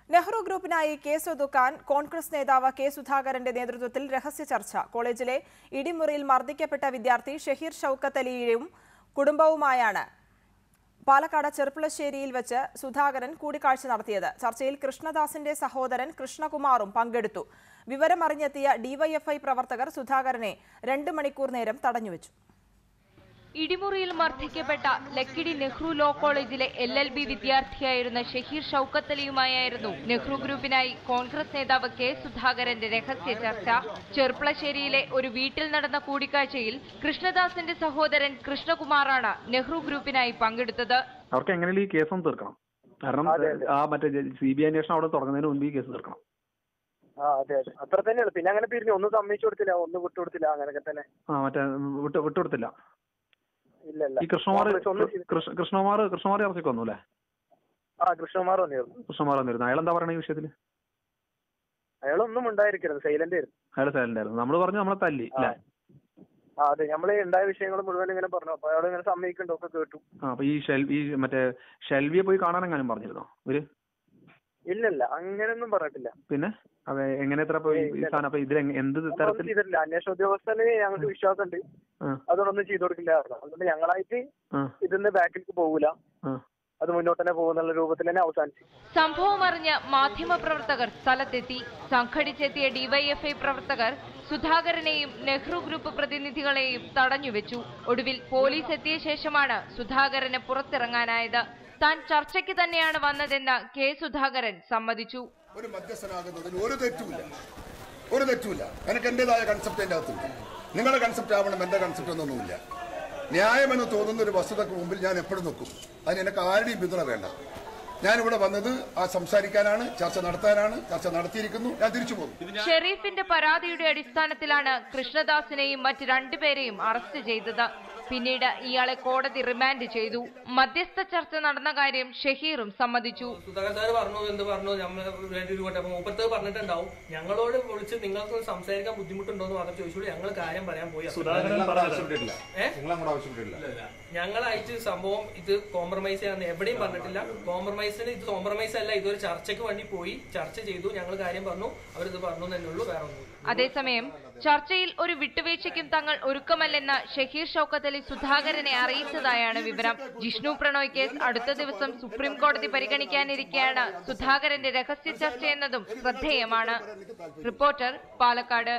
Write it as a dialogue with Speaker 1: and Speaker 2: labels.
Speaker 1: Nehru ഗ്രൂപ്പിനായി case ഒതുക്കാൻ കോൺഗ്രസ് നേതാവ് K സുധാകരന്റെ നേതൃത്വത്തിൽ രഹസ്യ ചർച്ച. കോളേജിലെ ഇടിമുറിയിൽ മർദ്ദിക്കപ്പെട്ട വിദ്യാർത്ഥി ഷഹീർ ഷൌക്കത്ത് അലിയും കുടുംബവുമായാണ് പാലക്കാട് ചെർപ്പുളശ്ശേരിയിൽ വെച്ച് സുധാകരൻ കൂടിക്കാഴ്ച നടത്തിയത്. ചർച്ചയിൽ കൃഷ്ണദാസിന്റെ സഹോദരൻ കൃഷ്ണകുമാറും പങ്കെടുത്തു. വിവരമറിഞ്ഞെത്തിയ ഡിവൈഎഫ്ഐ പ്രവർത്തകർ സുധാകരനെ 2 മണിക്കൂർ നേരം തടഞ്ഞുവച്ചു.
Speaker 2: ഇടിമുറിയിൽ മർദ്ദിക്കപ്പെട്ട ലക്കിടി നെഹ്റു ലോ കോളേജിലെ LLB വിദ്യാർത്ഥിയായിരുന്ന ഷഹീർ ഷൌക്കത്ത് അലിയുമായിരുന്നു നെഹ്റു ഗ്രൂപ്പിനായി കോൺഗ്രസ് നേതാവ് കെ സുധാകരന്റെ രഹസ്യ ചർച്ച. ചെർപ്പുളശ്ശേരിയിലെ ഒരു വീട്ടിൽ നടന്ന കൂടിക്കാഴ്ചയിൽ കൃഷ്ണദാസിന്റെ സഹോദരൻ കൃഷ്ണകുമാറാണ് നെഹ്റു ഗ്രൂപ്പിനായി പങ്കെടുത്തത്.
Speaker 3: അവർക്ക് എങ്ങനെയും ഈ കേസൊന്നും തീർക്കണം. കാരണം മറ്റേ CBI അന്വേഷണം അവിടെ തുടങ്ങുന്നതിന് മുൻപ് ഈ കേസ് തീർക്കണം.
Speaker 4: അതെ അത്ര തന്നെയാണ്. പിന്നെ അങ്ങനെ പിരിഞ്ഞു, ഒന്നും സമ്മതിച്ചു കൊടുത്തില്ല, ഒന്നും വിട്ടുകൊടുത്തില്ല, അങ്ങനെയൊക്കെ തന്നെ.
Speaker 3: മറ്റേ വിട്ടുകൊടുത്തില്ല.
Speaker 4: ഈ
Speaker 3: കൃഷ്ണകുമാർ ഇറച്ചിക്ക് വന്നു അല്ലേ?
Speaker 4: കൃഷ്ണകുമാർ വന്നിരുന്നു.
Speaker 3: അയാൾ എന്താ പറയണ ഈ വിഷയത്തില്?
Speaker 4: അയാളൊന്നും ഉണ്ടായിരിക്കരുത്, സൈലന്റ് ആയിരുന്നു.
Speaker 3: അയാൾ സൈലന്റ് ആയിരുന്നു. നമ്മള് പറഞ്ഞു നമ്മളെ തല്ലി അല്ലേ?
Speaker 4: അതെ, നമ്മള് ഉണ്ടായ വിഷയങ്ങൾ മുഴുവൻ ഇങ്ങനെ പറഞ്ഞു. അപ്പൊ അയാൾ ഇങ്ങനെ സമ്മതിക്കണ്ടൊക്കെ കേട്ടു.
Speaker 3: അപ്പൊ ഈ മറ്റേ ഷെൽവിയെ പോയി കാണാൻ എങ്ങാനും പറഞ്ഞിരുന്നോ ഇവര്?
Speaker 4: ഇല്ലല്ല, അങ്ങനെയൊന്നും പറഞ്ഞിട്ടില്ല.
Speaker 3: പിന്നെ എങ്ങനെ എത്ര ഇതിൽ എന്ത് തരത്തിൽ
Speaker 4: ചെയ്തിട്ടില്ല. അന്വേഷണ ഉദ്യോഗസ്ഥന് ഞങ്ങൾക്ക് വിശ്വാസമുണ്ട്, അതുകൊണ്ടൊന്നും ചെയ്തു കൊടുക്കില്ല. അതുകൊണ്ട് ഞങ്ങളായിട്ട് ഇതിന്ന് ബാക്കിലേക്ക് പോകൂല, അത് മുന്നോട്ട് തന്നെ പോകുന്നുള്ള രൂപത്തിൽ തന്നെ അവസാനിച്ചു.
Speaker 2: സംഭവം അറിഞ്ഞ് മാധ്യമപ്രവർത്തകർ സ്ഥലത്തെത്തി. സംഘടിച്ചെത്തിയ ഡിവൈഎഫ്ഐ പ്രവർത്തകർ സുധാകരനെയും നെഹ്റു ഗ്രൂപ്പ് പ്രതിനിധികളെയും തടഞ്ഞുവെച്ചു. ഒടുവിൽ പോലീസ് എത്തിയ ശേഷമാണ് സുധാകരന് പുറത്തിറങ്ങാനായത്. താൻ ചർച്ചയ്ക്ക് തന്നെയാണ് വന്നതെന്ന് കെ സുധാകരൻ സമ്മതിച്ചു.
Speaker 5: ഒരു മധ്യസ്ഥനാകുന്നതിന് ഒരു തെറ്റുമില്ല. എനിക്ക് എന്റേതായ കൺസെപ്റ്റ് എന്റെ അകത്തുണ്ട്. നിങ്ങളുടെ കൺസെപ്റ്റ് ആവണം, എന്റെ കൺസെപ്റ്റ് ഒന്നുമില്ല. ന്യായമെന്ന് തോന്നുന്ന ഒരു വസ്തുതക്ക് മുമ്പിൽ ഞാൻ എപ്പോഴും നിൽക്കും. അതിന് എനിക്ക് ആരുടെയും പിന്തുണ വേണ്ട. ഞാനിവിടെ വന്നത് സംസാരിക്കാനാണ്, ചർച്ച നടത്താനാണ്. ചർച്ച നടത്തിയിരിക്കുന്നു, ഞാൻ തിരിച്ചു പോകും.
Speaker 2: ഷെരീഫിന്റെ പരാതിയുടെ അടിസ്ഥാനത്തിലാണ് കൃഷ്ണദാസിനെയും മറ്റ് 2 പേരെയും അറസ്റ്റ് ചെയ്തത്. പിന്നീട് ഇയാളെ കോടതി റിമാൻഡ് ചെയ്തു. മധ്യസ്ഥ ചർച്ച നടന്ന കാര്യം ഷഹീറും സമ്മതിച്ചു.
Speaker 6: സുധാകരൻ സാർ പറഞ്ഞു മൂപ്പത്ത് പറഞ്ഞിട്ടുണ്ടാവും, ഞങ്ങളോട് വിളിച്ച് നിങ്ങൾക്ക് സംസാരിക്കാൻ ബുദ്ധിമുട്ടുണ്ടോന്ന് പറഞ്ഞു ചോദിച്ചോളൂ, ഞങ്ങൾ കാര്യം പറയാൻ പോയി. ഞങ്ങളായിട്ട് സംഭവം ഇത് കോംപ്രമൈസ് ചെയ്യാൻ എവിടെയും പറഞ്ഞിട്ടില്ല. കോംപ്രമൈസിന് ഇത് കോംപ്രമൈസ് അല്ല, ഇതൊരു ചർച്ചയ്ക്ക് വേണ്ടി പോയി ചർച്ച ചെയ്തു, ഞങ്ങൾ കാര്യം പറഞ്ഞു, അവരിത് പറഞ്ഞു തന്നെ ഉള്ളൂ, വേറെ ഒന്നും.
Speaker 2: അതേസമയം ചർച്ചയിൽ ഒരു വിട്ടുവീഴ്ചയ്ക്കും തങ്ങൾ ഒരുക്കമല്ലെന്ന് ഷഹീർ ഷൌക്കത്ത് അലി സുധാകരനെ അറിയിച്ചതായാണ് വിവരം. ജിഷ്ണു പ്രണോയ് കേസ് അടുത്ത ദിവസം സുപ്രീം കോടതി പരിഗണിക്കാനിരിക്കെയാണ് സുധാകരന്റെ രഹസ്യ ചർച്ചയെന്നതും ശ്രദ്ധേയമാണ്. റിപ്പോർട്ടർ, പാലക്കാട്.